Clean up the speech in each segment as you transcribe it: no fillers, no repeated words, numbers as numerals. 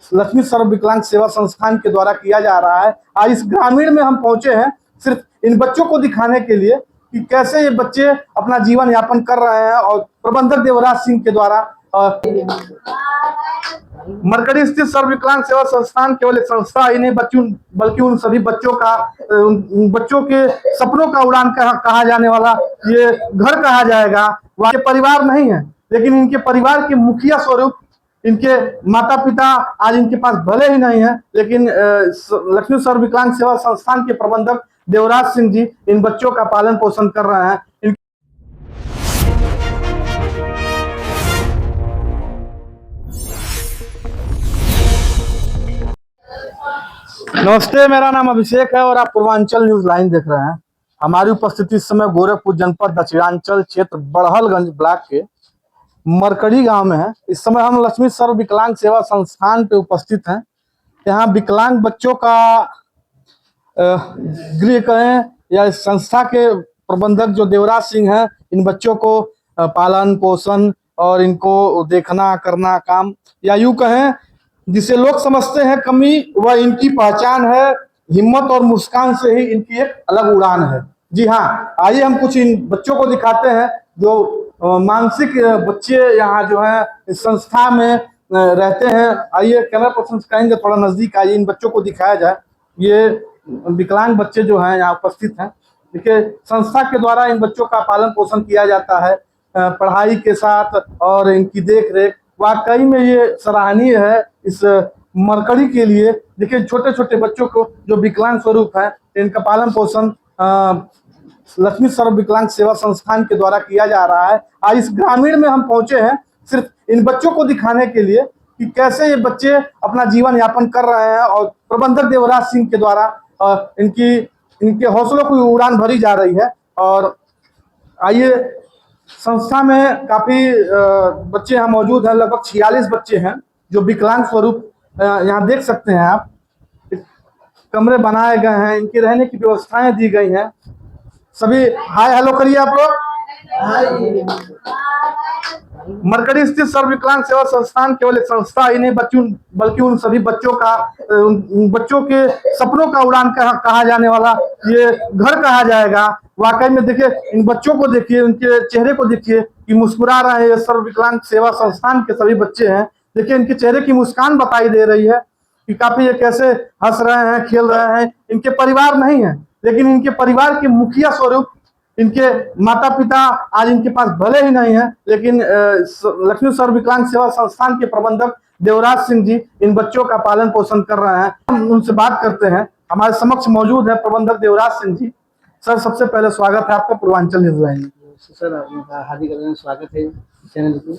लक्ष्मी सर्व विकलांग सेवा संस्थान के द्वारा किया जा रहा है। आज इस ग्रामीण में हम पहुंचे हैं सिर्फ इन बच्चों को दिखाने के लिए कि कैसे ये बच्चे अपना जीवन यापन कर रहे हैं। और प्रबंधक देवराज सिंह के द्वारा मरकड़ी स्थित सर्व विकलांग सेवा संस्थान केवल एक संस्था ही नहीं बल्कि उन सभी बच्चों का उन बच्चों के सपनों का उड़ान कहा जाने वाला ये घर कहा जाएगा। वह परिवार नहीं है, लेकिन इनके परिवार के मुखिया स्वरूप इनके माता पिता आज इनके पास भले ही नहीं है, लेकिन लक्ष्मी सर्व विकलांग सेवा संस्थान के प्रबंधक देवराज सिंह जी इन बच्चों का पालन पोषण कर रहे हैं। नमस्ते, मेरा नाम अभिषेक है और आप पूर्वांचल न्यूज लाइन देख रहे हैं। हमारी उपस्थिति इस समय गोरखपुर जनपद दक्षिणांचल क्षेत्र बड़हलगंज ब्लॉक के मरकड़ी गांव में है। इस समय हम लक्ष्मी सर्व विकलांग सेवा संस्थान पे उपस्थित हैं। यहाँ विकलांग बच्चों का गृह कहें या इस संस्था के प्रबंधक जो देवराज सिंह हैं, इन बच्चों को पालन पोषण और इनको देखना करना काम, या यूं कहें जिसे लोग समझते हैं कमी, वह इनकी पहचान है। हिम्मत और मुस्कान से ही इनकी एक अलग उड़ान है। जी हाँ, आइए हम कुछ इन बच्चों को दिखाते हैं जो मानसिक बच्चे यहाँ जो है इस संस्था में रहते हैं। आइए कैमरा पर्सन कहेंगे थोड़ा नजदीक आइए, इन बच्चों को दिखाया जाए। ये विकलांग बच्चे जो हैं यहाँ उपस्थित हैं। देखिए, संस्था के द्वारा इन बच्चों का पालन पोषण किया जाता है पढ़ाई के साथ, और इनकी देख रेख वाकई में ये सराहनीय है इस मरकड़ी के लिए। देखिए, छोटे छोटे बच्चों को जो विकलांग स्वरूप है, इनका पालन पोषण लक्ष्मी सर्व विकलांग सेवा संस्थान के द्वारा किया जा रहा है। आज इस ग्रामीण में हम पहुंचे हैं सिर्फ इन बच्चों को दिखाने के लिए कि कैसे ये बच्चे अपना जीवन यापन कर रहे हैं। और प्रबंधक देवराज सिंह के द्वारा इनके हौसलों की उड़ान भरी जा रही है। और आइए, संस्था में काफी बच्चे यहाँ मौजूद हैं, लगभग 46 बच्चे हैं जो विकलांग स्वरूप यहाँ देख सकते हैं आप। कमरे बनाए गए हैं, इनके रहने की व्यवस्थाएं दी गई हैं। सभी हाय हेलो करिए आप लोग। मरकड़ी स्थित सर्व विकलांग सेवा संस्थान केवल एक संस्था ही नहीं बल्कि उन सभी बच्चों का उन बच्चों के सपनों का उड़ान कहा जाने वाला ये घर कहा जाएगा। वाकई में देखिए, इन बच्चों को देखिए, उनके चेहरे को देखिए कि मुस्कुरा रहे हैं। ये सर्व विकलांग सेवा संस्थान के सभी बच्चे हैं। देखिए, इनके चेहरे की मुस्कान बताई दे रही है कि काफी ये कैसे हंस रहे हैं, खेल रहे हैं। इनके परिवार नहीं है, लेकिन इनके परिवार के मुखिया स्वरूप इनके माता पिता आज इनके पास भले ही नहीं है, लेकिन लक्ष्मी सर्व विकलांग सेवा संस्थान के प्रबंधक देवराज सिंह जी इन बच्चों का पालन पोषण कर रहे हैं। हम उनसे बात करते हैं। हमारे समक्ष मौजूद है प्रबंधक देवराज सिंह जी। सर, सबसे पहले स्वागत है आपका पूर्वांचल न्यूज लाइन में। सर, आपका हार्दिक स्वागत है चैनल को।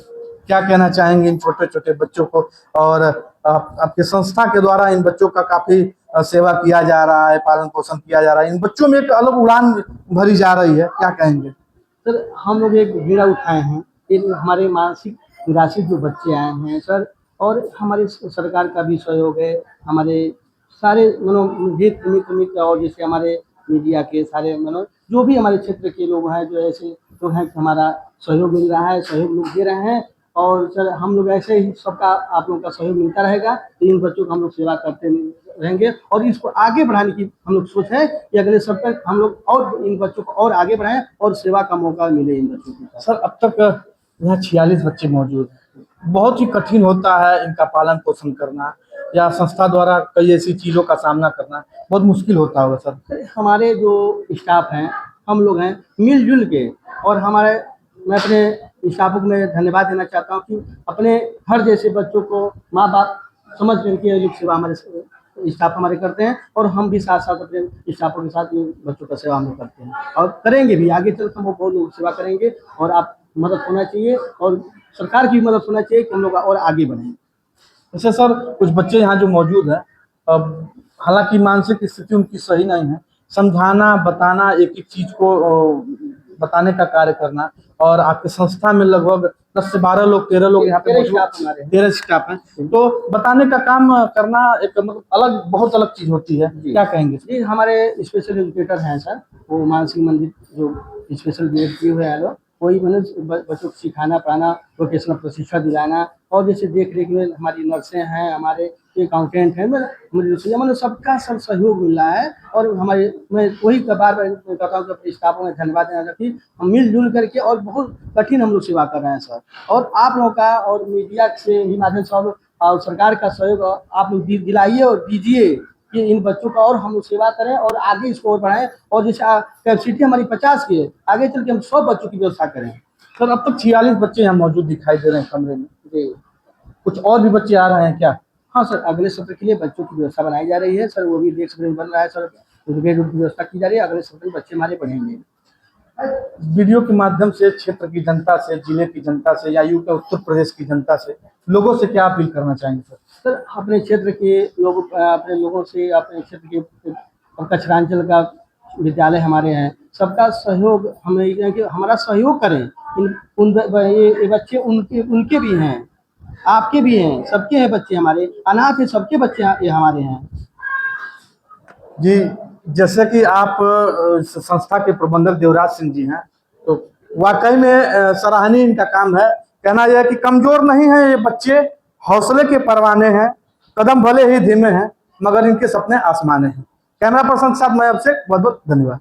क्या कहना चाहेंगे इन छोटे छोटे बच्चों को, और आपके संस्था के द्वारा इन बच्चों का काफी सेवा किया जा रहा है, पालन पोषण किया जा रहा है, इन बच्चों में एक अलग उड़ान भरी जा रही है, क्या कहेंगे? सर, हम लोग एक बीड़ा उठाए हैं। इन हमारे मानसिक निराशित जो बच्चे आए हैं सर, और हमारे सरकार का भी सहयोग है। हमारे सारे मित्र और जैसे हमारे मीडिया के सारे जो भी हमारे क्षेत्र के लोग हैं, जो ऐसे लोग हैं कि हमारा सहयोग मिल रहा है, सहयोग लोग दे रहे हैं। और सर, हम लोग ऐसे ही सबका आप लोगों का सहयोग मिलता रहेगा। तो इन बच्चों का हम लोग सेवा करते रहेंगे और इसको आगे बढ़ाने की हम लोग सोच है कि अगले सब तक हम लोग और इन बच्चों को और आगे बढ़ाएं और सेवा का मौका मिले इन बच्चों को। सर, अब तक यहाँ 46 बच्चे मौजूद हैं। बहुत ही कठिन होता है इनका पालन पोषण करना, या संस्था द्वारा कई ऐसी चीज़ों का सामना करना बहुत मुश्किल होता होगा सर? हमारे जो स्टाफ हैं, हम लोग हैं मिलजुल के, और मैं अपने स्टाफों को मैं धन्यवाद देना चाहता हूँ कि अपने घर जैसे बच्चों को माँ बाप समझ करके लोग सेवा हमारे स्टाफ हमारे करते हैं। और हम भी साथ साथ अपने स्टाफों के साथ बच्चों का सेवा हम लोग करते हैं और करेंगे भी। आगे चल हम बहुत लोग सेवा करेंगे और आप मदद होना चाहिए और सरकार की भी मदद होना चाहिए कि हम लोग और आगे बढ़ें। वैसे सर, कुछ बच्चे यहाँ जो मौजूद हैं, अब हालांकि मानसिक स्थिति उनकी सही नहीं है, समझाना बताना, एक एक चीज को बताने का कार्य करना, और आपके संस्था में लगभग 10 से 12 लोग 13 लोग यहाँ पे 13 स्टाफ हैं, तो बताने का काम करना एक मतलब अलग बहुत अलग चीज होती है, क्या कहेंगे? जी, हमारे स्पेशल एजुकेटर हैं सर, वो मानसिक मंदिर जो स्पेशल किए हुए हैं लोग, कोई बच्चों को सिखाना पढ़ाना, वोकेशनल प्रशिक्षण दिलाना, और जैसे देख रेख में हमारी नर्सें हैं, हमारे अकाउंटेंट हैं, मतलब सबका सब सहयोग मिल रहा है। और हमारे मैं वही बार बार कहता हूँ कि अपने स्टाफों में धन्यवाद देना चाहती हूँ। हम मिलजुल करके और बहुत कठिन हम लोग सेवा कर रहे हैं सर। और आप लोगों का और मीडिया से ही माध्यम से और सरकार का सहयोग आप लोग दिलाइए और दीजिए कि इन बच्चों का और हम लोग सेवा करें और आगे इसको और बढ़ाएं। और जैसे कैपेसिटी हमारी 50 की है, आगे चल के हम 100 बच्चों की व्यवस्था करें। सर अब तक 46 बच्चे यहाँ मौजूद दिखाई दे रहे हैं कमरे में, जी कुछ और भी बच्चे आ रहे हैं क्या? हाँ सर, अगले सत्र के लिए बच्चों की व्यवस्था बनाई जा रही है सर, वो भी देख सकते हैं बन रहा है सर, बेड की व्यवस्था की जा रही है। अगले सत्र में बच्चे हमारे बढ़ेंगे। वीडियो के माध्यम से क्षेत्र की जनता से, जिले की जनता से या यूं के उत्तर प्रदेश की जनता से, लोगों से क्या अपील करना चाहेंगे सर? सर अपने क्षेत्र के अपने लोगों से, अपने क्षेत्र के कचरांचल का विद्यालय हमारे हैं, सबका सहयोग हमें कि हमारा सहयोग करें। ये बच्चे उनके उनके भी हैं, आपके भी हैं, सबके हैं बच्चे, हमारे अनाथ है, सबके बच्चे ये हमारे हैं। जी, जैसे कि आप संस्था के प्रबंधक देवराज सिंह जी हैं, तो वाकई में सराहनीय इनका काम है। कहना यह है कि कमजोर नहीं है ये बच्चे, हौसले के परवाने हैं, कदम भले ही धीमे हैं मगर इनके सपने आसमाने हैं। कैमरा पर्सन साहब, मैं आपसे बहुत बहुत धन्यवाद।